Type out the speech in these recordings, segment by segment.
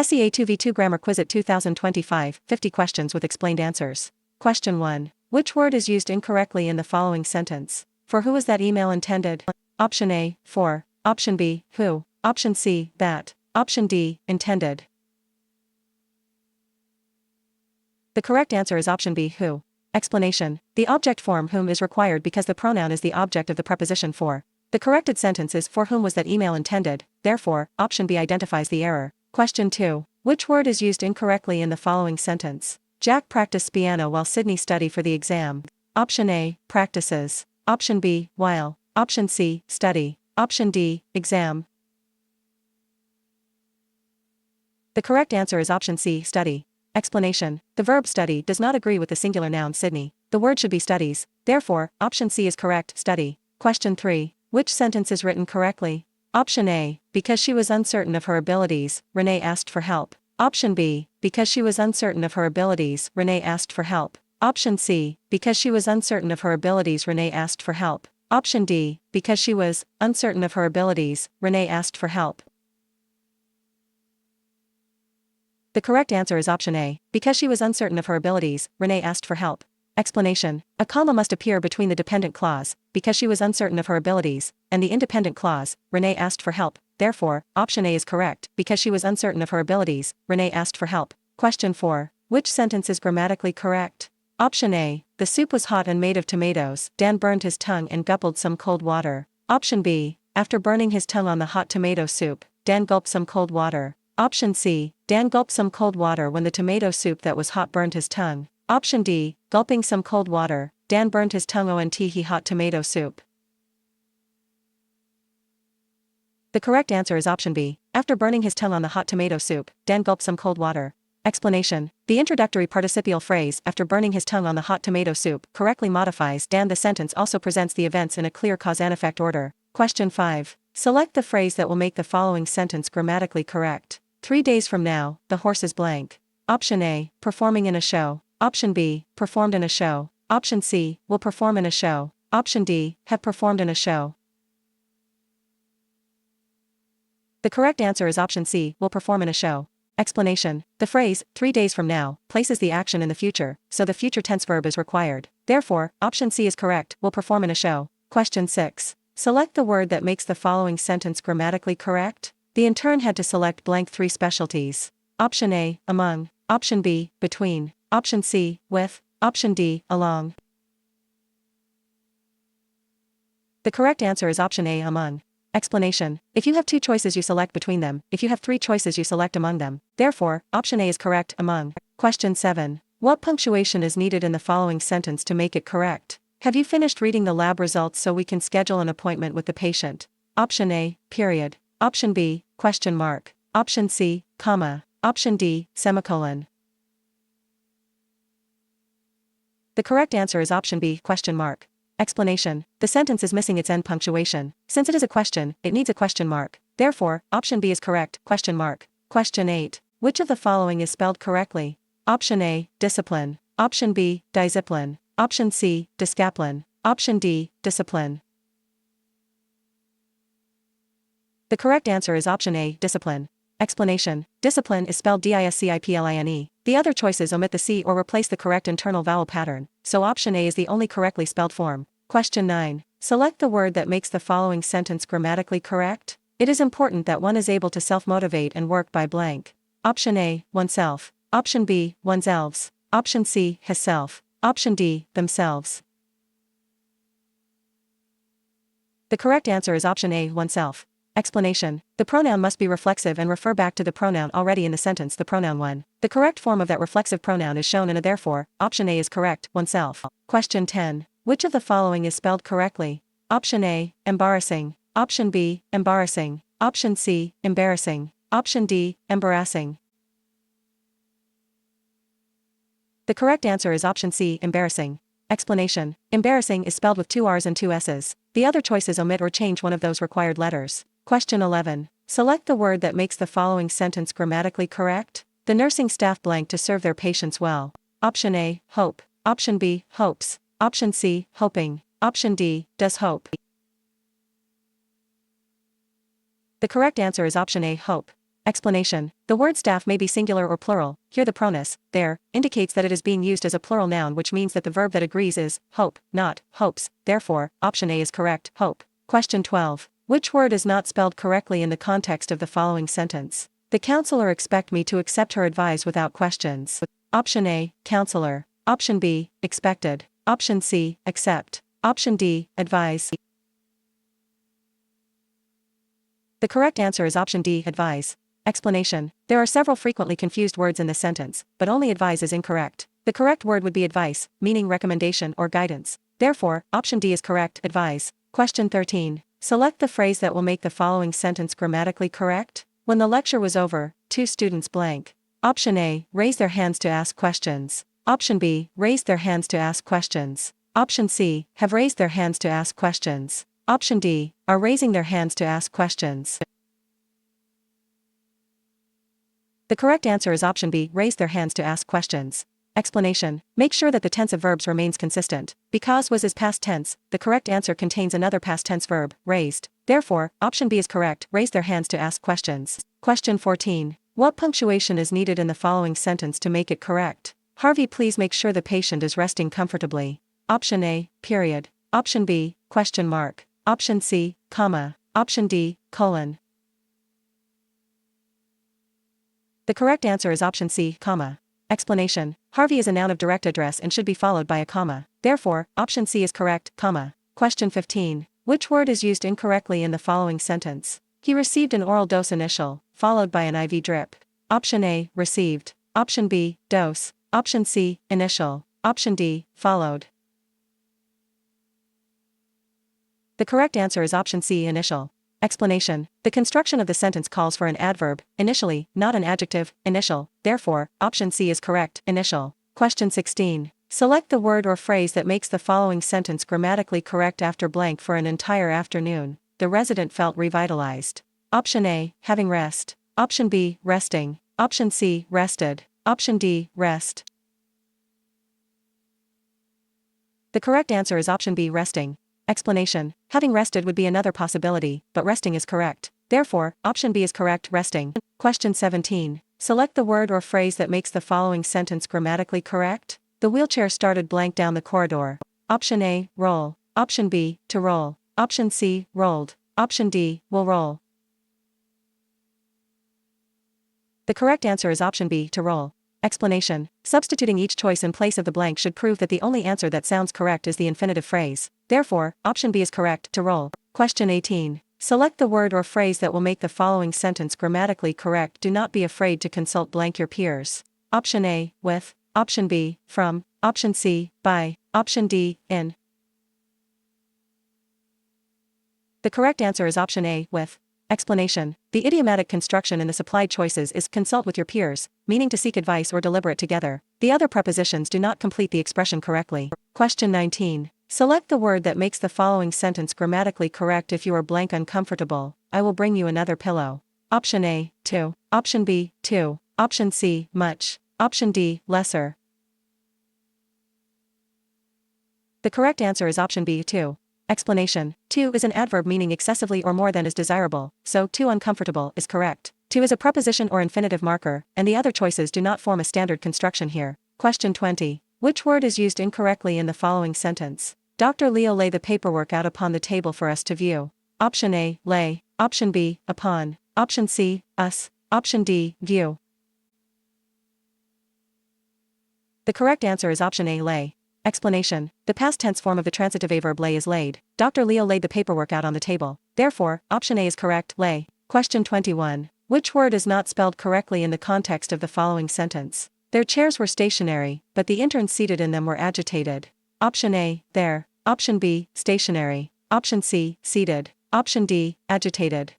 HESI A2V2 Grammar Quizlet 2025, 50 questions with explained answers. Question 1. Which word is used incorrectly in the following sentence? For who is that email intended? Option A, for. Option B, who. Option C, that. Option D, intended. The correct answer is option B, who. Explanation. The object form whom is required because the pronoun is the object of the preposition for. The corrected sentence is for whom was that email intended, therefore, option B identifies the error. Question 2. Which word is used incorrectly in the following sentence? Jack practiced piano while Sydney studied for the exam. Option A, practices. Option B, while. Option C, study. Option D, exam. The correct answer is option C, study. Explanation. The verb study does not agree with the singular noun Sydney. The word should be studies. Therefore, option C is correct, study. Question 3. Which sentence is written correctly? Option A. Because she was uncertain of her abilities, Renee asked for help. Option B. Because she was uncertain of her abilities, Renee asked for help. Option C. Because she was uncertain of her abilities, Renee asked for help. Option D. Because she was uncertain of her abilities, Renee asked for help. The correct answer is option A. Because she was uncertain of her abilities, Renee asked for help. Explanation. A comma must appear between the dependent clause, because she was uncertain of her abilities, and the independent clause, Renee asked for help. Therefore, option A is correct, because she was uncertain of her abilities, Renee asked for help. Question 4. Which sentence is grammatically correct? Option A. The soup was hot and made of tomatoes. Dan burned his tongue and gulped some cold water. Option B. After burning his tongue on the hot tomato soup, Dan gulped some cold water. Option C. Dan gulped some cold water when the tomato soup that was hot burned his tongue. Option D. Gulping some cold water, Dan burned his tongue on he hot tomato soup. The correct answer is option B. After burning his tongue on the hot tomato soup, Dan gulped some cold water. Explanation. The introductory participial phrase, after burning his tongue on the hot tomato soup, correctly modifies Dan. The sentence also presents the events in a clear cause and effect order. Question 5. Select the phrase that will make the following sentence grammatically correct. 3 days from now, the horse is blank. Option A. Performing in a show. Option B. Performed in a show. Option C. Will perform in a show. Option D. Have performed in a show. The correct answer is option C. Will perform in a show. Explanation. The phrase, 3 days from now, places the action in the future, so the future tense verb is required. Therefore, option C is correct, will perform in a show. Question 6. Select the word that makes the following sentence grammatically correct. The intern had to select blank 3 specialties. Option A. Among. Option B. Between. Option C. With. Option D. Along. The correct answer is option A. Among. Explanation. If you have 2 choices, you select between them. If you have 3 choices, you select among them. Therefore, option A is correct, among. Question 7. What punctuation is needed in the following sentence to make it correct? Have you finished reading the lab results so we can schedule an appointment with the patient? Option A. Period. Option B. Question mark. Option C. Comma. Option D. Semicolon. The correct answer is option B. Question mark. Explanation. The sentence is missing its end punctuation. Since it is a question, it needs a question mark. Therefore, option B is correct, question mark. Question 8. Which of the following is spelled correctly? Option A. Discipline. Option B. Discipline. Option C. Discipline. Option D. Discipline. The correct answer is option A. Discipline. Explanation. Discipline is spelled discipline. The other choices omit the C or replace the correct internal vowel pattern, so option A is the only correctly spelled form. Question 9. Select the word that makes the following sentence grammatically correct. It is important that one is able to self-motivate and work by blank. Option A. Oneself. Option B. Oneselves. Option C. Hisself. Option D. Themselves. The correct answer is option A. Oneself. Explanation. The pronoun must be reflexive and refer back to the pronoun already in the sentence, the pronoun one. The correct form of that reflexive pronoun is shown in a therefore, option A is correct, oneself. Question 10. Which of the following is spelled correctly? Option A. Embarrassing. Option B. Embarrassing. Option C. Embarrassing. Option D. Embarrassing. The correct answer is option C. Embarrassing. Explanation. Embarrassing is spelled with 2 R's and 2 S's. The other choices omit or change one of those required letters. Question 11. Select the word that makes the following sentence grammatically correct. The nursing staff blank to serve their patients well. Option A. Hope. Option B. Hopes. Option C. Hoping. Option D. Does hope. The correct answer is option A. Hope. Explanation. The word staff may be singular or plural. Here the pronus, there, indicates that it is being used as a plural noun, which means that the verb that agrees is hope, not hopes. Therefore, option A is correct, hope. Question 12. Which word is not spelled correctly in the context of the following sentence? The counselor expect me to accept her advice without questions. Option A, counselor. Option B, expected. Option C, accept. Option D, advise. The correct answer is option D, advise. Explanation. There are several frequently confused words in this sentence, but only advise is incorrect. The correct word would be advice, meaning recommendation or guidance. Therefore, option D is correct, advise. Question 13. Select the phrase that will make the following sentence grammatically correct. When the lecture was over, two students blank. Option A, raise their hands to ask questions. Option B, raised their hands to ask questions. Option C, have raised their hands to ask questions. Option D, are raising their hands to ask questions. The correct answer is option B, raise their hands to ask questions. Explanation. Make sure that the tense of verbs remains consistent. Because was is past tense, the correct answer contains another past tense verb, raised. Therefore, option B is correct, raise their hands to ask questions. Question 14. What punctuation is needed in the following sentence to make it correct? Harvey, please make sure the patient is resting comfortably. Option A, period. Option B, question mark. Option C, comma. Option D, colon. The correct answer is option C, comma. Explanation. Harvey is a noun of direct address and should be followed by a comma. Therefore, option C is correct, comma. Question 15. Which word is used incorrectly in the following sentence? He received an oral dose initial, followed by an IV drip. Option A, received. Option B, dose. Option C, initial. Option D, followed. The correct answer is option C, initial. Explanation. The construction of the sentence calls for an adverb, initially, not an adjective, initial. Therefore, option C is correct, initial. Question 16. Select the word or phrase that makes the following sentence grammatically correct after blank. For an entire afternoon, the resident felt revitalized. Option A, having rest. Option B, resting. Option C, rested. Option D, rest. The correct answer is option B, resting. Explanation. Having rested would be another possibility, but resting is correct. Therefore, option B is correct, resting. Question 17. Select the word or phrase that makes the following sentence grammatically correct. The wheelchair started blank down the corridor. Option A, roll. Option B, to roll. Option C, rolled. Option D, will roll. The correct answer is option B, to roll. Explanation. Substituting each choice in place of the blank should prove that the only answer that sounds correct is the infinitive phrase. Therefore, option B is correct, to roll. Question 18. Select the word or phrase that will make the following sentence grammatically correct. Do not be afraid to consult blank your peers. Option A, with. Option B, from. Option C, by. Option D, in. The correct answer is option A, with. Explanation. The idiomatic construction in the supplied choices is consult with your peers, meaning to seek advice or deliberate together. The other prepositions do not complete the expression correctly. Question 19. Select the word that makes the following sentence grammatically correct. If you are blank uncomfortable, I will bring you another pillow. Option A, to. Option B, to. Option C, much. Option D, lesser. The correct answer is option B, to. Explanation. To is an adverb meaning excessively or more than is desirable, so to uncomfortable is correct. To is a preposition or infinitive marker, and the other choices do not form a standard construction here. Question 20. Which word is used incorrectly in the following sentence? Dr. Leo lay the paperwork out upon the table for us to view. Option A, lay. Option B, upon. Option C, us. Option D, view. The correct answer is option A, lay. Explanation. The past tense form of the transitive verb lay is laid. Dr. Leo laid the paperwork out on the table. Therefore, option A is correct, lay. Question 21. Which word is not spelled correctly in the context of the following sentence? Their chairs were stationary, but the interns seated in them were agitated. Option A, there. Option B, stationary. Option C, seated. Option D, agitated.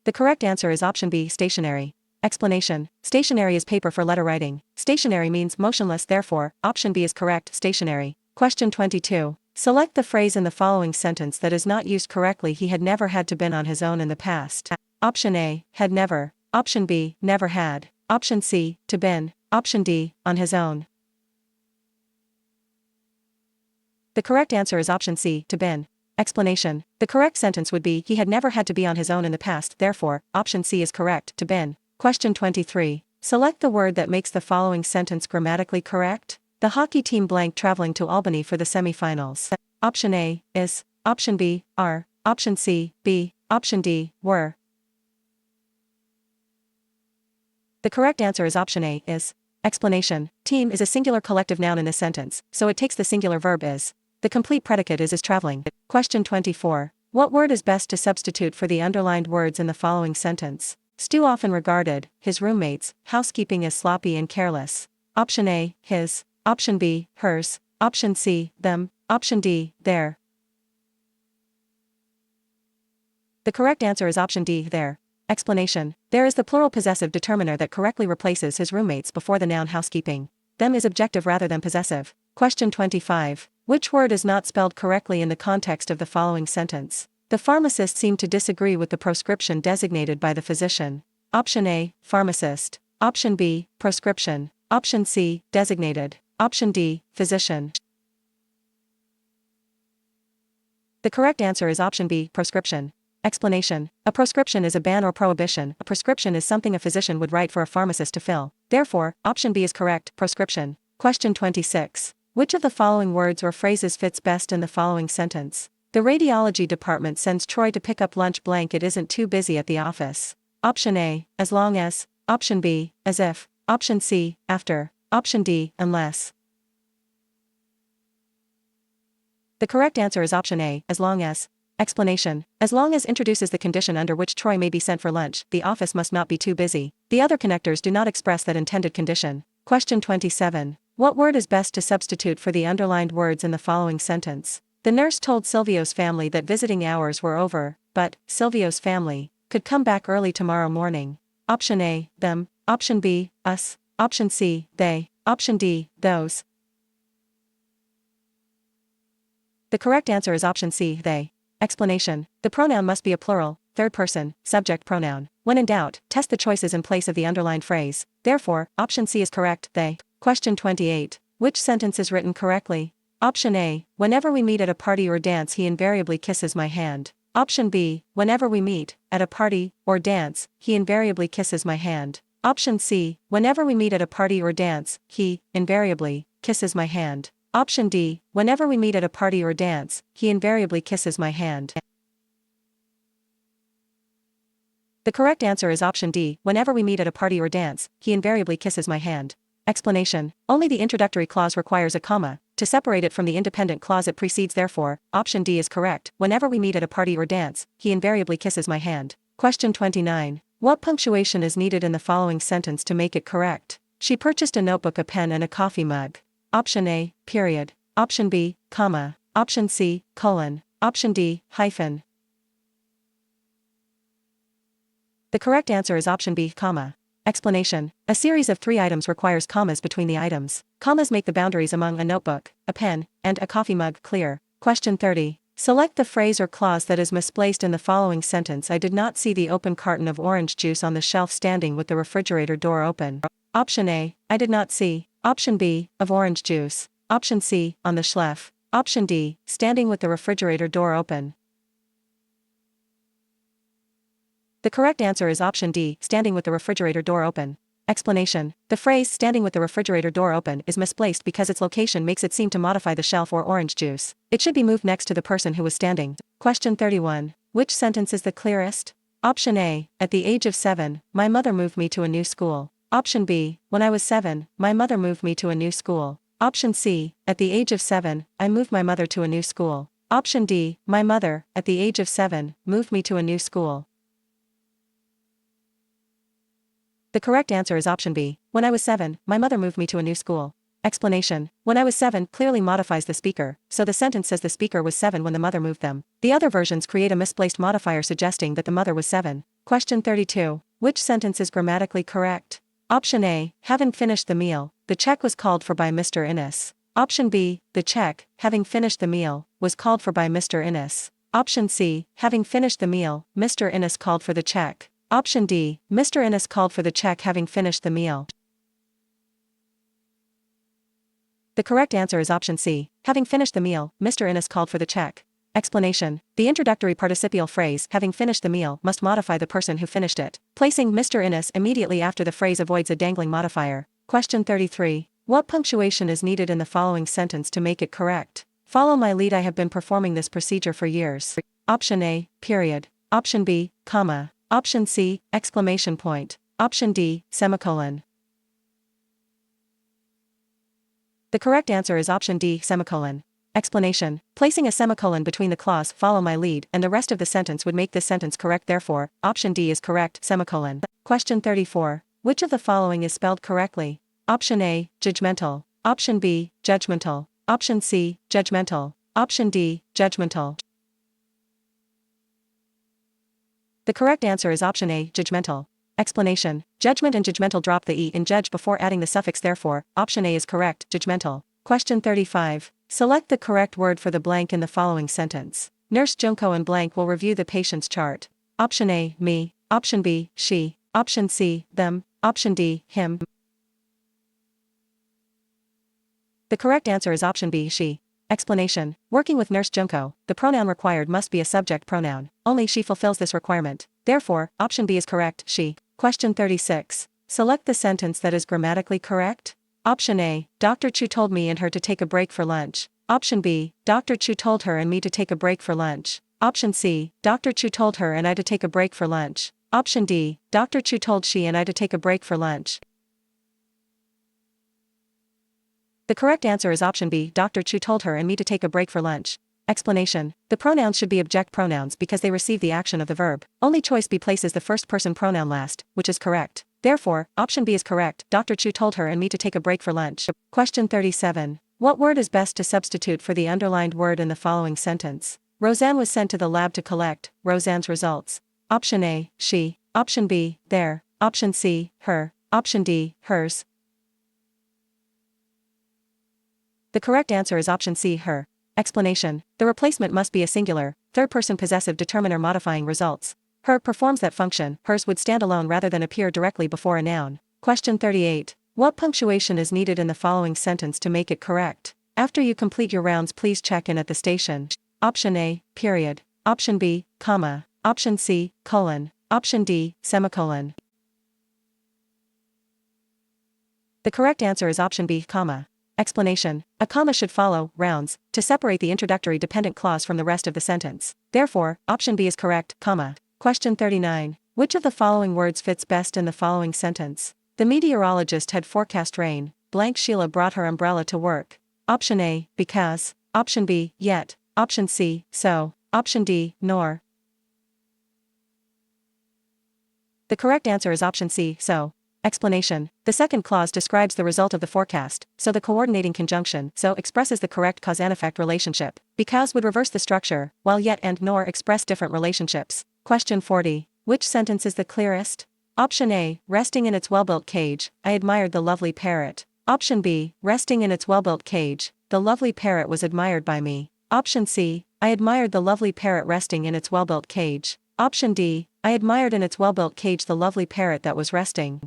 The correct answer is option B, stationary. Explanation. Stationary is paper for letter writing. Stationary means motionless, therefore, option B is correct, stationary. Question 22. Select the phrase in the following sentence that is not used correctly. He had never had to been on his own in the past. Option A, had never. Option B, never had. Option C, to been. Option D, on his own. The correct answer is option C, to been. Explanation. The correct sentence would be he had never had to be on his own in the past, therefore, option C is correct. To bin. Question 23. Select the word that makes the following sentence grammatically correct. The hockey team blank traveling to Albany for the semifinals. Option A, is. Option B, are. Option C, be. Option D, were. The correct answer is option A, is. Explanation. Team is a singular collective noun in this sentence, so it takes the singular verb is. The complete predicate is traveling. Question 24. What word is best to substitute for the underlined words in the following sentence? Stu often regarded his roommates' housekeeping as sloppy and careless. Option A, his. Option B, hers. Option C, them. Option D, their. The correct answer is option D, their. Explanation. There is the plural possessive determiner that correctly replaces his roommates before the noun housekeeping. Them is objective rather than possessive. Question 25. Which word is not spelled correctly in the context of the following sentence? The pharmacist seemed to disagree with the prescription designated by the physician. Option A, pharmacist. Option B, prescription. Option C, designated. Option D, physician. The correct answer is option B, prescription. Explanation. A prescription is a ban or prohibition. A prescription is something a physician would write for a pharmacist to fill. Therefore, option B is correct, prescription. Question 26. Which of the following words or phrases fits best in the following sentence? The radiology department sends Troy to pick up lunch blank it isn't too busy at the office. Option A, as long as. Option B, as if. Option C, after. Option D, unless. The correct answer is option A, as long as. Explanation. As long as introduces the condition under which Troy may be sent for lunch, the office must not be too busy. The other connectors do not express that intended condition. Question 27. What word is best to substitute for the underlined words in the following sentence? The nurse told Silvio's family that visiting hours were over, but Silvio's family could come back early tomorrow morning. Option A, them. Option B, us. Option C, they. Option D, those. The correct answer is option C, they. Explanation. The pronoun must be a plural, third person, subject pronoun. When in doubt, test the choices in place of the underlined phrase. Therefore, option C is correct, they. Question 28. Which sentence is written correctly? Option A. Whenever we meet at a party or dance he invariably kisses my hand. Option B. Whenever we meet at a party or dance, he invariably kisses my hand. Option C. Whenever we meet at a party or dance, he invariably kisses my hand. Option D. Whenever we meet at a party or dance, he invariably kisses my hand. The correct answer is option D. Whenever we meet at a party or dance, he invariably kisses my hand. Explanation. Only the introductory clause requires a comma. To separate it from the independent clause it precedes, therefore, option D is correct. Whenever we meet at a party or dance, he invariably kisses my hand. Question 29. What punctuation is needed in the following sentence to make it correct? She purchased a notebook, a pen and a coffee mug. Option A, period. Option B, comma. Option C, colon. Option D, hyphen. The correct answer is option B, comma. Explanation. A series of 3 items requires commas between the items. Commas make the boundaries among a notebook, a pen, and a coffee mug clear. Question 30. Select the phrase or clause that is misplaced in the following sentence. I did not see the open carton of orange juice on the shelf standing with the refrigerator door open. Option A, I did not see. Option B, of orange juice. Option C, on the shelf. Option D, standing with the refrigerator door open. The correct answer is option D, standing with the refrigerator door open. Explanation. The phrase standing with the refrigerator door open is misplaced because its location makes it seem to modify the shelf or orange juice. It should be moved next to the person who was standing. Question 31. Which sentence is the clearest? Option A, at the age of 7, my mother moved me to a new school. Option B, when I was 7, my mother moved me to a new school. Option C, at the age of 7, I moved my mother to a new school. Option D, my mother, at the age of 7, moved me to a new school. The correct answer is option B. When I was 7, my mother moved me to a new school. Explanation. When I was 7 clearly modifies the speaker, so the sentence says the speaker was 7 when the mother moved them. The other versions create a misplaced modifier suggesting that the mother was 7. Question 32. Which sentence is grammatically correct? Option A, having finished the meal, the check was called for by Mr. Innes. Option B, the check, having finished the meal, was called for by Mr. Innes. Option C, having finished the meal, Mr. Innes called for the check. Option D, Mr. Innes called for the check having finished the meal. The correct answer is option C, having finished the meal, Mr. Innes called for the check. Explanation. The introductory participial phrase, having finished the meal, must modify the person who finished it. Placing Mr. Innes immediately after the phrase avoids a dangling modifier. Question 33. What punctuation is needed in the following sentence to make it correct? Follow my lead. I have been performing this procedure for years. Option A, period. Option B, comma. Option C, exclamation point. Option D, semicolon. The correct answer is option D, semicolon. Explanation. Placing a semicolon between the clause follow my lead and the rest of the sentence would make this sentence correct, therefore, option D is correct, semicolon. Question 34. Which of the following is spelled correctly? Option A, judgmental. Option B, judgmental. Option C, judgmental. Option D, judgmental. The correct answer is option A, judgmental. Explanation. Judgment and judgmental drop the E in judge before adding the suffix, therefore, option A is correct, judgmental. Question 35. Select the correct word for the blank in the following sentence. Nurse Junko and blank will review the patient's chart. Option A, me. Option B, she. Option C, them. Option D, him. The correct answer is option B, she. Explanation. Working with Nurse Junko, the pronoun required must be a subject pronoun. Only she fulfills this requirement. Therefore, option B is correct, she. Question 36. Select the sentence that is grammatically correct. Option A, Dr. Chu told me and her to take a break for lunch. Option B, Dr. Chu told her and me to take a break for lunch. Option C, Dr. Chu told her and I to take a break for lunch. Option D, Dr. Chu told she and I to take a break for lunch. The correct answer is option B, Dr. Chu told her and me to take a break for lunch. Explanation. The pronouns should be object pronouns because they receive the action of the verb. Only choice B places the first person pronoun last, which is correct. Therefore, option B is correct, Dr. Chu told her and me to take a break for lunch. Question 37. What word is best to substitute for the underlined word in the following sentence? Roseanne was sent to the lab to collect Roseanne's results. Option A, she. Option B, their. Option C, her. Option D, hers. The correct answer is option C, her. Explanation. The replacement must be a singular, third-person possessive determiner modifying results. Her performs that function, hers would stand alone rather than appear directly before a noun. Question 38. What punctuation is needed in the following sentence to make it correct? After you complete your rounds, please check in at the station. Option A, period. Option B, comma. Option C, colon. Option D, semicolon. The correct answer is option B, comma. Explanation. A comma should follow rounds to separate the introductory dependent clause from the rest of the sentence. Therefore, option B is correct, comma. Question 39. Which of the following words fits best in the following sentence? The meteorologist had forecast rain. Blank Sheila brought her umbrella to work. Option A, because. Option B, yet. Option C, so. Option D, nor. The correct answer is option C, so. Explanation. The second clause describes the result of the forecast, so the coordinating conjunction so expresses the correct cause and effect relationship. Because would reverse the structure, while yet and nor express different relationships. Question 40. Which sentence is the clearest? Option A, resting in its well-built cage, I admired the lovely parrot. Option B, resting in its well-built cage, the lovely parrot was admired by me. Option C, I admired the lovely parrot resting in its well-built cage. Option D, I admired in its well-built cage the lovely parrot that was resting.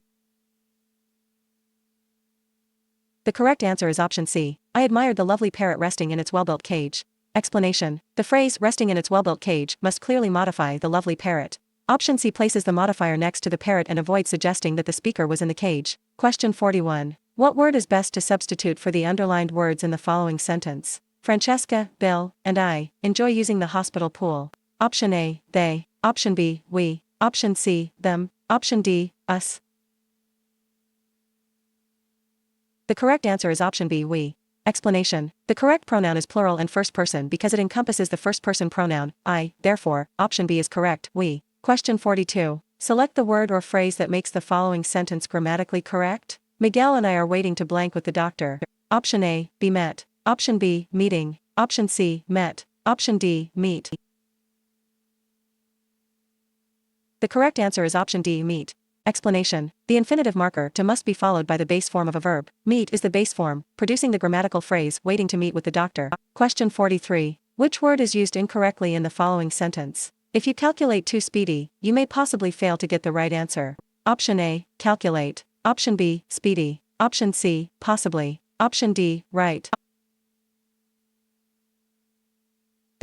The correct answer is option C. I admired the lovely parrot resting in its well-built cage. Explanation. The phrase resting in its well-built cage must clearly modify the lovely parrot. Option C places the modifier next to the parrot and avoids suggesting that the speaker was in the cage. Question 41. What word is best to substitute for the underlined words in the following sentence? Francesca, Bill, and I enjoy using the hospital pool. Option A, they. Option B, we. Option C, them. Option D, us. The correct answer is option B, we. Explanation. The correct pronoun is plural and first person because it encompasses the first person pronoun, I, therefore, option B is correct, we. Question 42. Select the word or phrase that makes the following sentence grammatically correct. Miguel and I are waiting to blank with the doctor. Option A, be met. Option B, meeting. Option C, met. Option D, meet. The correct answer is option D, meet. Explanation. The infinitive marker to must be followed by the base form of a verb. Meet is the base form, producing the grammatical phrase waiting to meet with the doctor. Question 43. Which word is used incorrectly in the following sentence? If you calculate too speedy, you may possibly fail to get the right answer. Option A, calculate. Option B, speedy. Option C, possibly. Option D, right.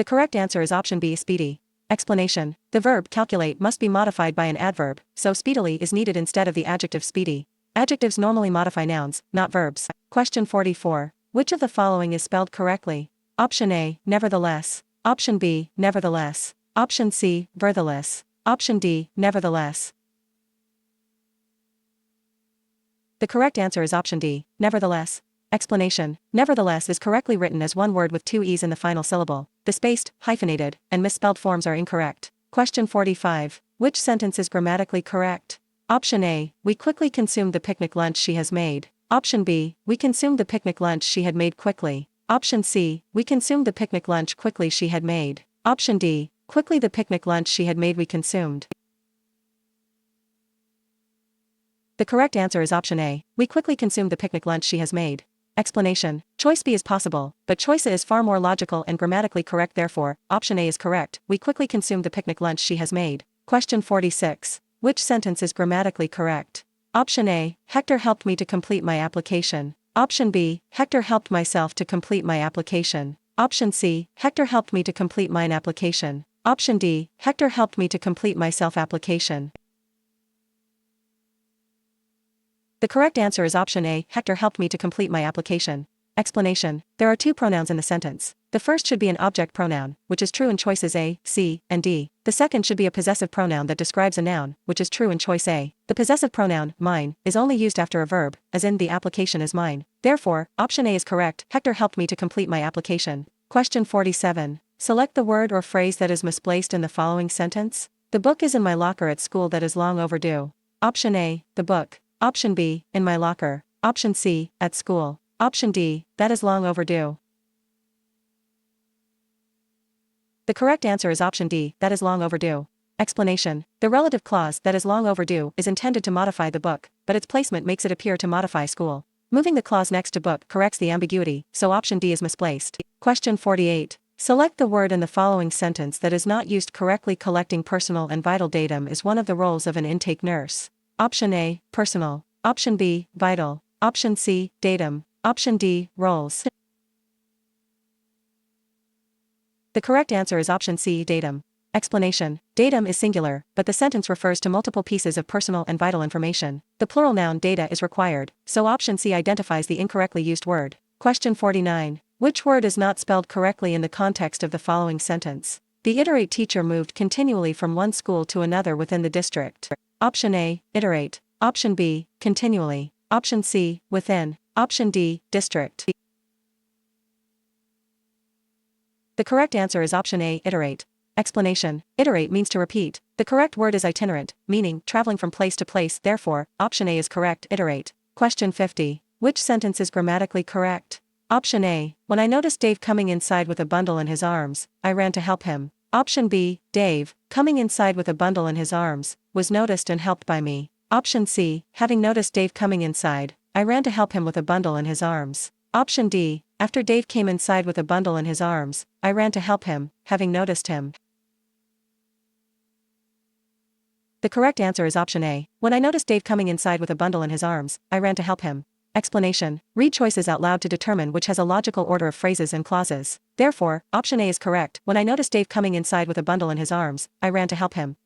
The correct answer is option B, speedy. Explanation. The verb calculate must be modified by an adverb, so speedily is needed instead of the adjective speedy. Adjectives normally modify nouns, not verbs. Question 44. Which of the following is spelled correctly? Option A, nevertheless. Option B, nevertheless. Option C, vertheless. Option D, nevertheless. The correct answer is option D, nevertheless. Explanation. Nevertheless is correctly written as one word with two e's in the final syllable. The spaced, hyphenated, and misspelled forms are incorrect. Question 45. Which sentence is grammatically correct? Option A, we quickly consumed the picnic lunch she has made. Option B, we consumed the picnic lunch she had made quickly. Option C, we consumed the picnic lunch quickly she had made. Option D, quickly the picnic lunch she had made we consumed. The correct answer is option A, we quickly consumed the picnic lunch she has made. Explanation. Choice B is possible, but choice A is far more logical and grammatically correct, therefore, option A is correct, we quickly consumed the picnic lunch she has made. Question 46. Which sentence is grammatically correct? Option A, Hector helped me to complete my application. Option B, Hector helped myself to complete my application. Option C, Hector helped me to complete mine application. Option D, Hector helped me to complete myself application. The correct answer is option A, Hector helped me to complete my application. Explanation. There are two pronouns in the sentence. The first should be an object pronoun, which is true in choices A, C, and D. The second should be a possessive pronoun that describes a noun, which is true in choice A. The possessive pronoun, mine, is only used after a verb, as in the application is mine. Therefore, option A is correct, Hector helped me to complete my application. Question 47. Select the word or phrase that is misplaced in the following sentence. The book is in my locker at school that is long overdue. Option A, the book. Option B, in my locker. Option C, at school. Option D, that is long overdue. The correct answer is option D, that is long overdue. Explanation. The relative clause, that is long overdue, is intended to modify the book, but its placement makes it appear to modify school. Moving the clause next to book corrects the ambiguity, so option D is misplaced. Question 48. Select the word in the following sentence that is not used correctly. Collecting personal and vital datum is one of the roles of an intake nurse. Option A, personal. Option B, vital. Option C, datum. Option D, roles. The correct answer is option C, datum. Explanation. Datum is singular, but the sentence refers to multiple pieces of personal and vital information. The plural noun data is required, so option C identifies the incorrectly used word. Question 49. Which word is not spelled correctly in the context of the following sentence? The iterate teacher moved continually from one school to another within the district. Option A, iterate. Option B, continually. Option C, within. Option D, district. The correct answer is option A, iterate. Explanation. Iterate means to repeat. The correct word is itinerant, meaning traveling from place to place, therefore, option A is correct, iterate. Question 50. Which sentence is grammatically correct? Option A, when I noticed Dave coming inside with a bundle in his arms, I ran to help him. Option B, Dave, coming inside with a bundle in his arms, was noticed and helped by me. Option C, having noticed Dave coming inside, I ran to help him with a bundle in his arms. Option D, after Dave came inside with a bundle in his arms, I ran to help him, having noticed him. The correct answer is option A, when I noticed Dave coming inside with a bundle in his arms, I ran to help him. Explanation. Read choices out loud to determine which has a logical order of phrases and clauses. Therefore, option A is correct. When I noticed Dave coming inside with a bundle in his arms, I ran to help him.